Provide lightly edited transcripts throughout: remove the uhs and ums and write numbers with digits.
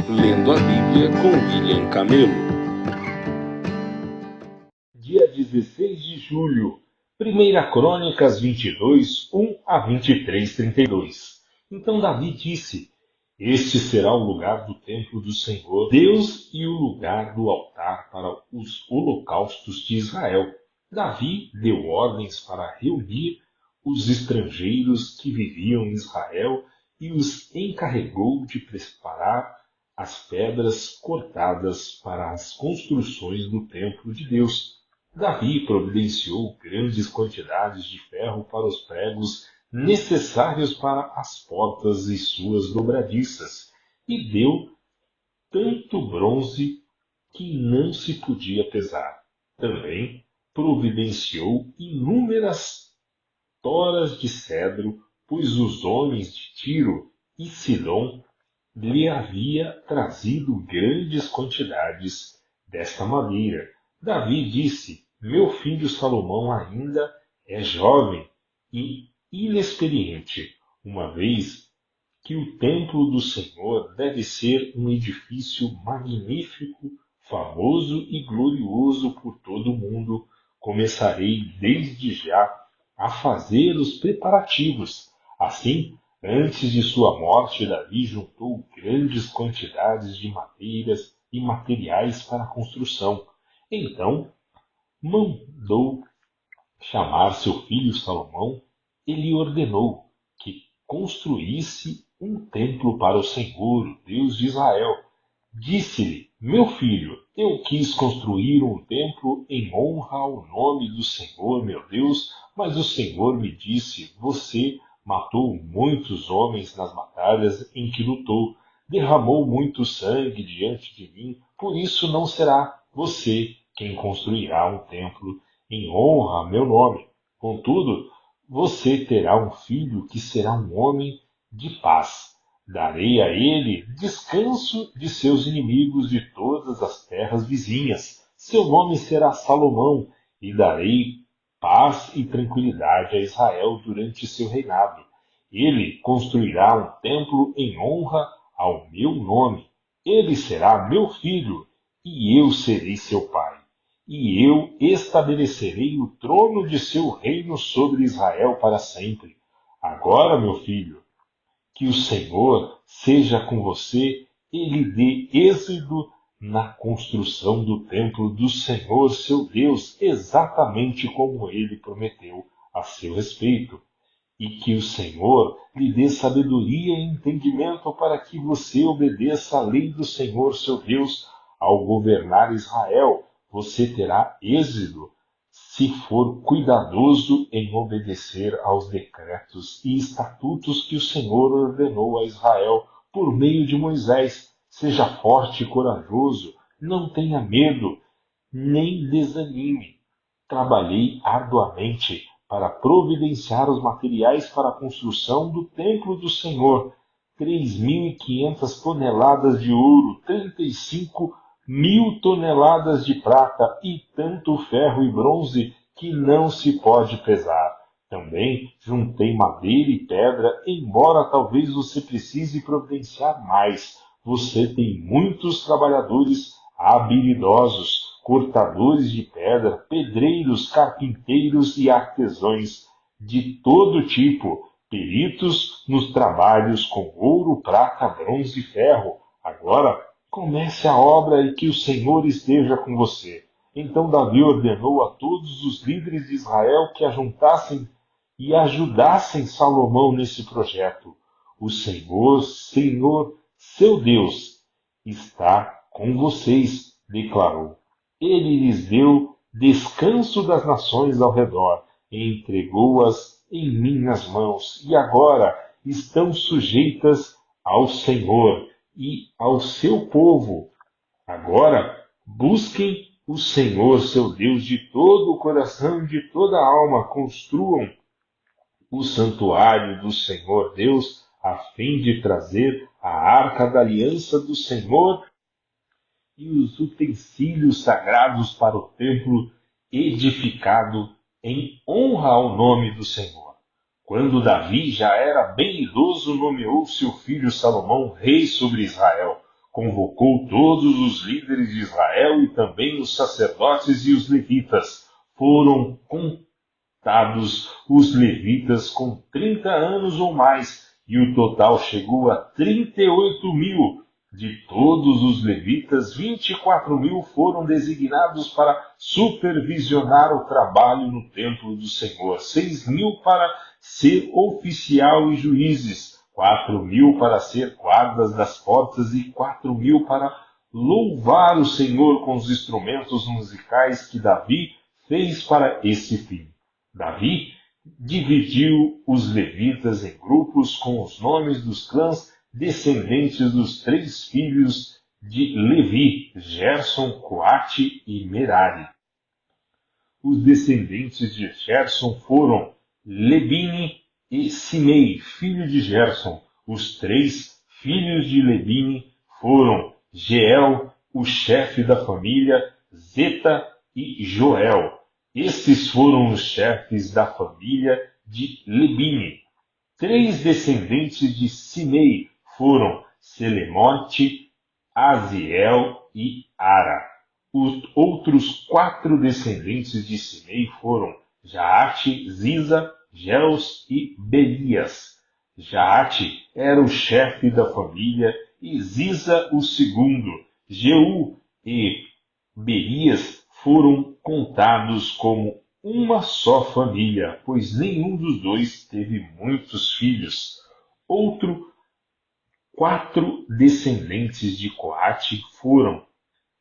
Lendo a Bíblia com William Camelo. Dia 16 de julho, 1 Crônicas 22, 1 a 23, 32. Então Davi disse: Este será o lugar do templo do Senhor, Deus, e o lugar do altar para os holocaustos de Israel. Davi deu ordens para reunir os estrangeiros que viviam em Israel e os encarregou de preparar as pedras cortadas para as construções do templo de Deus. Davi providenciou grandes quantidades de ferro para os pregos necessários para as portas e suas dobradiças, e deu tanto bronze que não se podia pesar. Também providenciou inúmeras toras de cedro, pois os homens de Tiro e Sidom lhe havia trazido grandes quantidades desta madeira. Davi disse: Meu filho Salomão ainda é jovem e inexperiente, uma vez que o templo do Senhor deve ser um edifício magnífico, famoso e glorioso por todo o mundo. Começarei desde já a fazer os preparativos. Assim, antes de sua morte, Davi juntou grandes quantidades de madeiras e materiais para a construção. Então, mandou chamar seu filho Salomão e lhe ordenou que construísse um templo para o Senhor, o Deus de Israel. Disse-lhe: Meu filho, eu quis construir um templo em honra ao nome do Senhor, meu Deus, mas o Senhor me disse: Você matou muitos homens nas batalhas em que lutou, derramou muito sangue diante de mim, por isso não será você quem construirá um templo em honra a meu nome. Contudo, você terá um filho que será um homem de paz. Darei a ele descanso de seus inimigos de todas as terras vizinhas. Seu nome será Salomão, e darei paz e tranquilidade a Israel durante seu reinado. Ele construirá um templo em honra ao meu nome. Ele será meu filho, e eu serei seu pai. E eu estabelecerei o trono de seu reino sobre Israel para sempre. Agora, meu filho, que o Senhor seja com você e lhe dê êxito na construção do templo do Senhor, seu Deus, exatamente como ele prometeu a seu respeito. E que o Senhor lhe dê sabedoria e entendimento para que você obedeça à lei do Senhor, seu Deus, ao governar Israel. Você terá êxito se for cuidadoso em obedecer aos decretos e estatutos que o Senhor ordenou a Israel por meio de Moisés. Seja forte e corajoso, não tenha medo, nem desanime. Trabalhei arduamente para providenciar os materiais para a construção do templo do Senhor. 3.500 toneladas de ouro, 35.000 toneladas de prata e tanto ferro e bronze que não se pode pesar. Também juntei madeira e pedra, embora talvez você precise providenciar mais. Você tem muitos trabalhadores habilidosos, cortadores de pedra, pedreiros, carpinteiros e artesãos de todo tipo, peritos nos trabalhos com ouro, prata, bronze e ferro. Agora, comece a obra e que o Senhor esteja com você. Então Davi ordenou a todos os líderes de Israel que ajuntassem e ajudassem Salomão nesse projeto. O Senhor, seu Deus, está com vocês, declarou. Ele lhes deu descanso das nações ao redor e entregou-as em minhas mãos, e agora estão sujeitas ao Senhor e ao seu povo. Agora busquem o Senhor, seu Deus, de todo o coração e de toda a alma. Construam o santuário do Senhor Deus, a fim de trazer a arca da aliança do Senhor e os utensílios sagrados para o templo edificado em honra ao nome do Senhor. Quando Davi já era bem idoso, nomeou seu filho Salomão rei sobre Israel. convocou todos os líderes de Israel e também os sacerdotes e os levitas. Foram contados os levitas com 30 anos ou mais, e o total chegou a 38.000. De todos os levitas, 24.000 foram designados para supervisionar o trabalho no templo do Senhor, 6.000 para ser oficial e juízes, 4.000 para ser guardas das portas e 4.000 para louvar o Senhor com os instrumentos musicais que Davi fez para esse fim. Davi dividiu os levitas em grupos com os nomes dos clãs descendentes dos 3 filhos de Levi, Gerson, Coate e Merari. Os descendentes de Gerson foram Lebine e Simei, filho de Gerson. Os 3 filhos de Lebine foram Jeel, o chefe da família, Zeta e Joel. Estes foram os chefes da família de Lebine. 3 descendentes de Simei foram Selemote, Aziel e Ara. Os outros 4 descendentes de Simei foram Jaate, Ziza, Geus e Berias. Jaate era o chefe da família e Ziza o segundo. Jeu e Berias foram contados como uma só família, pois nenhum dos dois teve muitos filhos. Outro 4 descendentes de Coate foram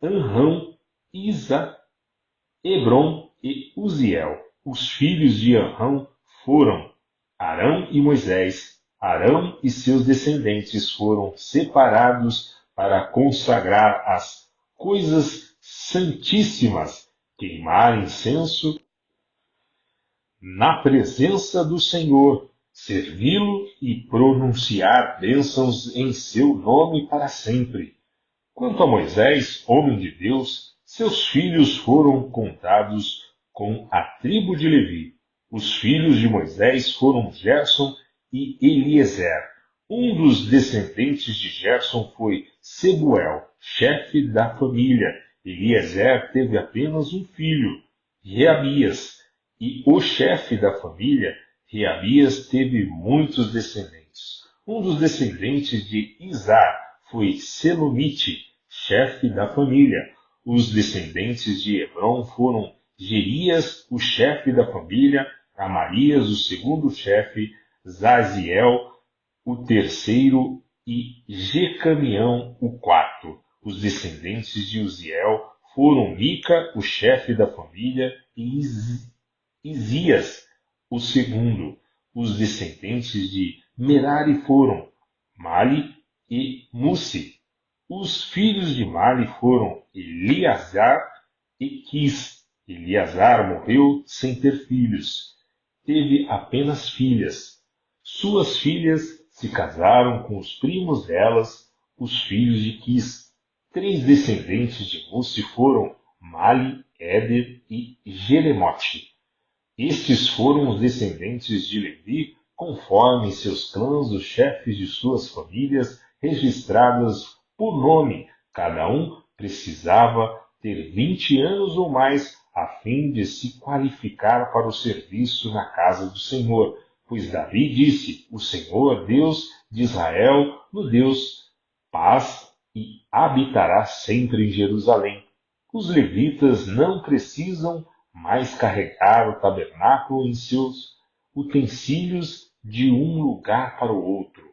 Anrão, Isa, Hebron e Uziel. Os filhos de Anrão foram Arão e Moisés. Arão e seus descendentes foram separados para consagrar as coisas santíssimas, queimar incenso na presença do Senhor, servi-lo e pronunciar bênçãos em seu nome para sempre. Quanto a Moisés, homem de Deus, seus filhos foram contados com a tribo de Levi. Os filhos de Moisés foram Gerson e Eliezer. Um dos descendentes de Gerson foi Sebuel, chefe da família. Eliezer teve apenas um filho, Reabias, e o chefe da família, Reabias, teve muitos descendentes. Um dos descendentes de Izar foi Selomite, chefe da família. Os descendentes de Hebron foram Gerias, o chefe da família, Amarias, o segundo chefe, Zaziel, o terceiro, e Jecamião, o quarto. Os descendentes de Uziel foram Mica, o chefe da família, e Isias, o segundo. Os descendentes de Merari foram Mali e Mussi. Os filhos de Mali foram Eleazar e Quis. Eleazar morreu sem ter filhos. Teve apenas filhas. Suas filhas se casaram com os primos delas, os filhos de Quis. 3 descendentes de Mussi foram Mali, Éder e Jeremote. Estes foram os descendentes de Levi, conforme seus clãs, os chefes de suas famílias, registradas por nome. Cada um precisava ter 20 anos ou mais, a fim de se qualificar para o serviço na casa do Senhor. Pois Davi disse: o Senhor, Deus de Israel, no Deus paz, e habitará sempre em Jerusalém. Os levitas não precisam mais carregar o tabernáculo em seus utensílios de um lugar para o outro.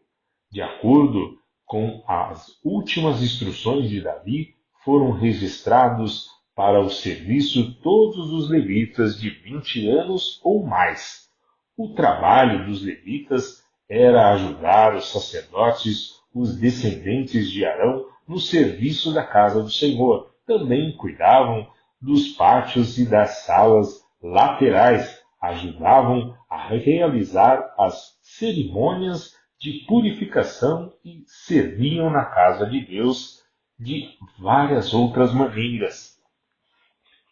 De acordo com as últimas instruções de Davi, foram registrados para o serviço todos os levitas de 20 anos ou mais. O trabalho dos levitas era ajudar os sacerdotes, os descendentes de Arão, no serviço da casa do Senhor. Também cuidavam dos pátios e das salas laterais, ajudavam a realizar as cerimônias de purificação e serviam na casa de Deus de várias outras maneiras.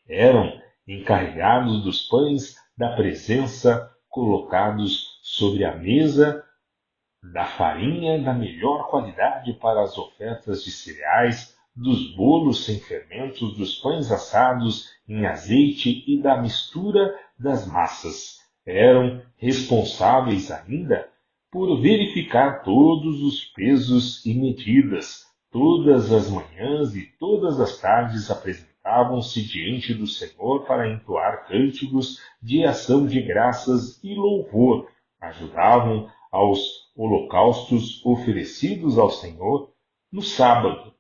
Eram encarregados dos pães da presença colocados sobre a mesa da farinha da melhor qualidade para as ofertas de cereais, dos bolos sem fermentos, dos pães assados em azeite e da mistura das massas. Eram responsáveis ainda por verificar todos os pesos e medidas. Todas as manhãs e todas as tardes apresentavam-se diante do Senhor para entoar cânticos de ação de graças e louvor. Ajudavam aos holocaustos oferecidos ao Senhor no sábado,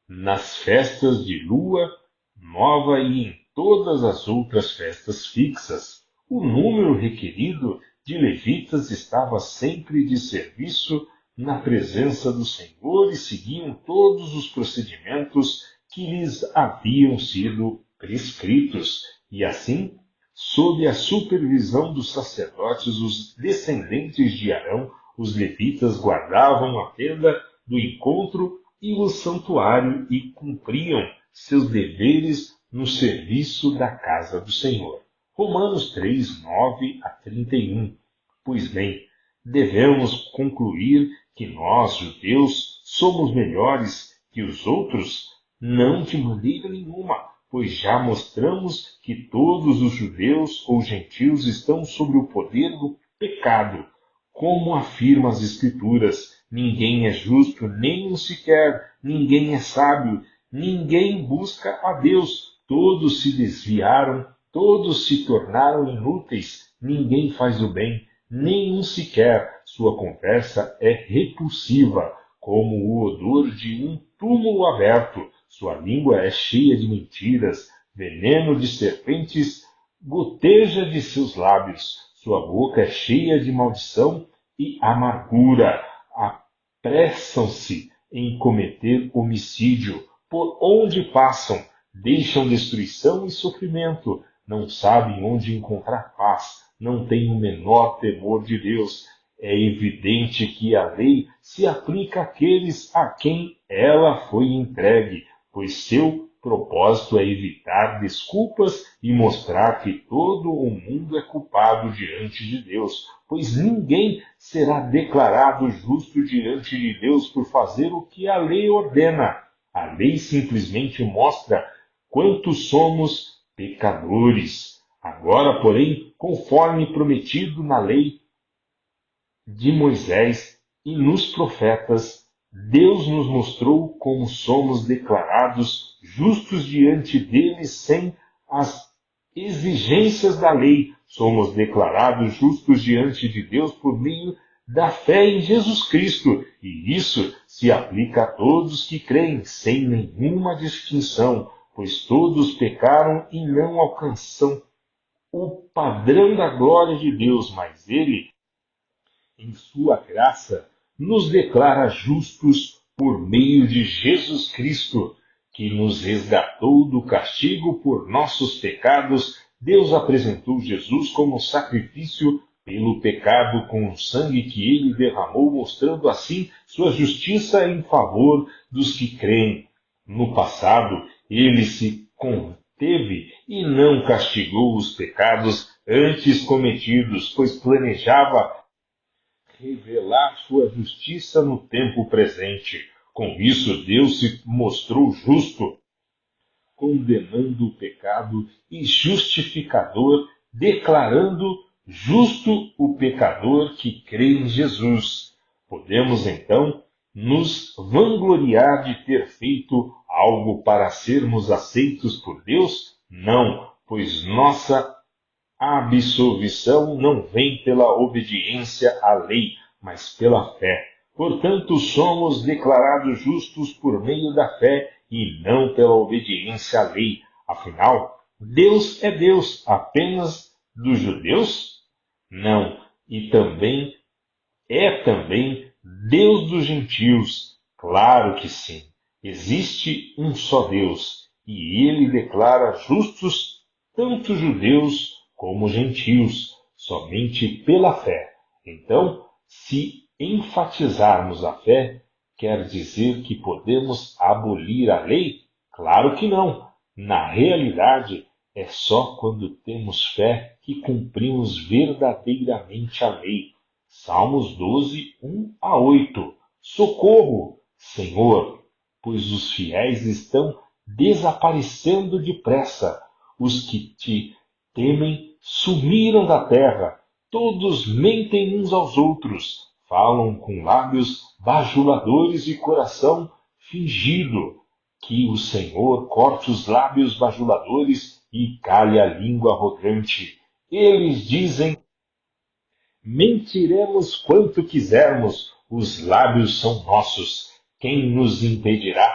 nas festas de lua nova e em todas as outras festas fixas. O número requerido de levitas estava sempre de serviço na presença do Senhor e seguiam todos os procedimentos que lhes haviam sido prescritos. E assim, sob a supervisão dos sacerdotes, os descendentes de Arão, os levitas guardavam a tenda do encontro e o santuário e cumpriam seus deveres no serviço da casa do Senhor. Romanos 3, 9 a 31. Pois bem, devemos concluir que nós, judeus, somos melhores que os outros? Não de maneira nenhuma, pois já mostramos que todos os judeus ou gentios estão sob o poder do pecado. Como afirma as Escrituras, ninguém é justo, nem um sequer, ninguém é sábio, ninguém busca a Deus. Todos se desviaram, todos se tornaram inúteis, ninguém faz o bem, nenhum sequer. Sua conversa é repulsiva, como o odor de um túmulo aberto. Sua língua é cheia de mentiras, veneno de serpentes goteja de seus lábios. Sua boca é cheia de maldição e amargura. Apressam-se em cometer homicídio. Por onde passam, deixam destruição e sofrimento. Não sabem onde encontrar paz. Não têm o menor temor de Deus. É evidente que a lei se aplica àqueles a quem ela foi entregue, pois seu propósito é evitar desculpas e mostrar que todo o mundo é culpado diante de Deus, pois ninguém será declarado justo diante de Deus por fazer o que a lei ordena. A lei simplesmente mostra quanto somos pecadores. Agora, porém, conforme prometido na lei de Moisés e nos profetas, Deus nos mostrou como somos declarados justos diante dele sem as exigências da lei. Somos declarados justos diante de Deus por meio da fé em Jesus Cristo, e isso se aplica a todos que creem, sem nenhuma distinção, pois todos pecaram e não alcançam o padrão da glória de Deus, mas ele, em sua graça, nos declara justos por meio de Jesus Cristo, que nos resgatou do castigo por nossos pecados. Deus apresentou Jesus como sacrifício pelo pecado com o sangue que ele derramou, mostrando assim sua justiça em favor dos que creem. No passado, ele se conteve e não castigou os pecados antes cometidos, pois planejava revelar sua justiça no tempo presente. Com isso, Deus se mostrou justo, condenando o pecado, e justificador, declarando justo o pecador que crê em Jesus. Podemos, então, nos vangloriar de ter feito algo para sermos aceitos por Deus? Não, pois nossa a absolvição não vem pela obediência à lei, mas pela fé. Portanto, somos declarados justos por meio da fé e não pela obediência à lei. Afinal, Deus é Deus apenas dos judeus? Não, e também Deus dos gentios. Claro que sim. Existe um só Deus, e ele declara justos tanto judeus como gentios, somente pela fé. Então, se enfatizarmos a fé, quer dizer que podemos abolir a lei? Claro que não. Na realidade, é só quando temos fé que cumprimos verdadeiramente a lei. Salmos 12, 1-8. Socorro, Senhor, pois os fiéis estão desaparecendo depressa. Os que te temem sumiram da terra. Todos mentem uns aos outros, falam com lábios bajuladores e coração fingido. Que o Senhor corte os lábios bajuladores e cale a língua arrogante. Eles dizem: mentiremos quanto quisermos, os lábios são nossos. Quem nos impedirá?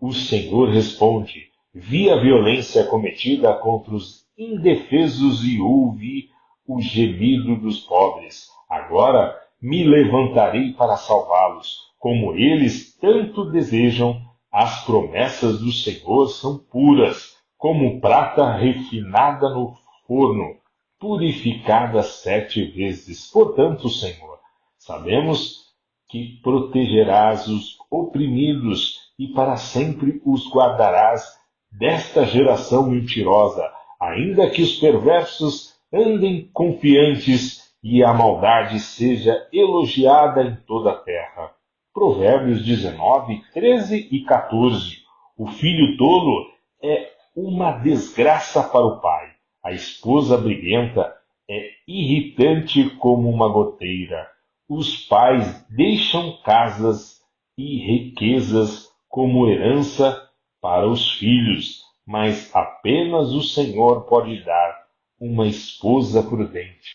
O Senhor responde: vi a violência cometida contra os indefesos e ouvi o gemido dos pobres. Agora me levantarei para salvá-los, como eles tanto desejam. As promessas do Senhor são puras, como prata refinada no forno, purificada 7 vezes. Portanto, Senhor, sabemos que protegerás os oprimidos e para sempre os guardarás desta geração mentirosa, ainda que os perversos andem confiantes e a maldade seja elogiada em toda a terra. Provérbios 19, 13 e 14. O filho tolo é uma desgraça para o pai. A esposa briguenta é irritante como uma goteira. Os pais deixam casas e riquezas como herança para os filhos, mas apenas o Senhor pode dar uma esposa prudente.